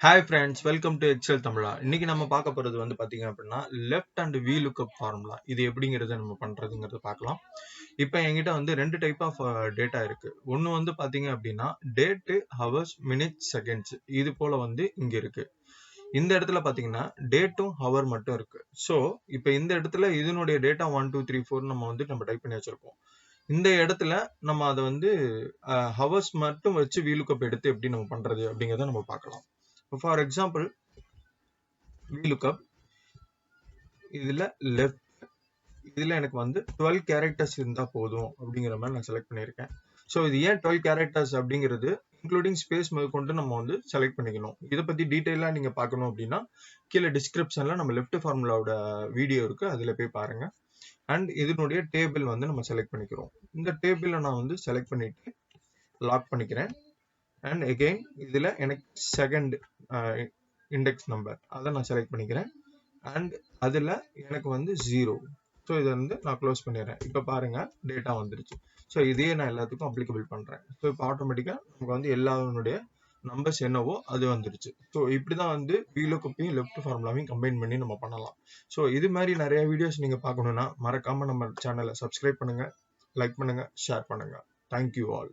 Hi friends, welcome to Excel Tamizha. இன்னைக்கு நம்ம பார்க்க போறது வந்து பாத்தீங்க அப்படின்னா left and vlookup formula. இது எப்படிங்கறத நம்ம பண்றதுங்கறத பார்க்கலாம். இப்போ என்கிட்ட வந்து ரெண்டு டைப் ஆஃப் டேட்டா இருக்கு. ஒன்னு வந்து பாத்தீங்க அப்படின்னா டேட், ஹவர்ஸ், மினிட்ஸ், செகண்ட்ஸ் இது போல வந்து இங்க இருக்கு. இந்த இடத்துல பாத்தீங்கன்னா டேட்டும் ஹவர் மட்டும் இருக்கு. ஸோ இப்போ இந்த இடத்துல இதனுடைய டேட்டா 1 2 3 4 நம்ம டைப் பண்ணி வச்சிருப்போம். இந்த இடத்துல நம்ம அதை வந்து ஹவர்ஸ் மட்டும் வச்சு vlookup எடுத்து எப்படி நம்ம பண்றது அப்படிங்கறத நம்ம பார்க்கலாம். For example, vlookup இதுல left இதுல எனக்கு வந்து 12 characters இருந்தா போதும் அப்படிங்கிற மாதிரி நான் செலக்ட் பண்ணியிருக்கேன். ஸோ இது ஏன் 12 characters அப்படிங்கிறது இன்க்ளூடிங் ஸ்பேஸ் முதற்கொண்டு நம்ம வந்து செலக்ட் பண்ணிக்கணும். இதை பத்தி டீட்டெயிலா நீங்க பார்க்கணும் அப்படின்னா கீழே டிஸ்கிரிப்ஷன்ல நம்ம லெஃப்ட் ஃபார்முலாவோட வீடியோ இருக்கு, அதுல போய் பாருங்க. அண்ட் இதனுடைய டேபிள் வந்து நம்ம செலக்ட் பண்ணிக்கிறோம். இந்த டேபிளை நான் வந்து செலக்ட் பண்ணிட்டு லாக் பண்ணிக்கிறேன். அண்ட் அகெயின் இதுல எனக்கு செகண்ட் இண்டெக்ஸ் நம்பர் அதை நான் செலக்ட் பண்ணிக்கிறேன். அண்ட் அதுல எனக்கு வந்து 0. ஸோ இதை வந்து நான் க்ளோஸ் பண்ணிடுறேன். இப்போ பாருங்க டேட்டா வந்துருச்சு. ஸோ இதே நான் எல்லாத்துக்கும் அப்ளிகபிள் பண்றேன். ஸோ இப்போ ஆட்டோமேட்டிக்கா நமக்கு வந்து எல்லாருடைய நம்பர்ஸ் என்னவோ அது வந்துருச்சு. ஸோ இப்படிதான் வந்து vlookup-ஐயும் லெஃப்ட் ஃபார்முலாவையும் கம்பைன் பண்ணி நம்ம பண்ணலாம். ஸோ இது மாதிரி நிறைய வீடியோஸ் நீங்க பார்க்கணும்னா மறக்காம நம்ம சேனலை சப்ஸ்கிரைப் பண்ணுங்க, லைக் பண்ணுங்க, ஷேர் பண்ணுங்க. Thank you all.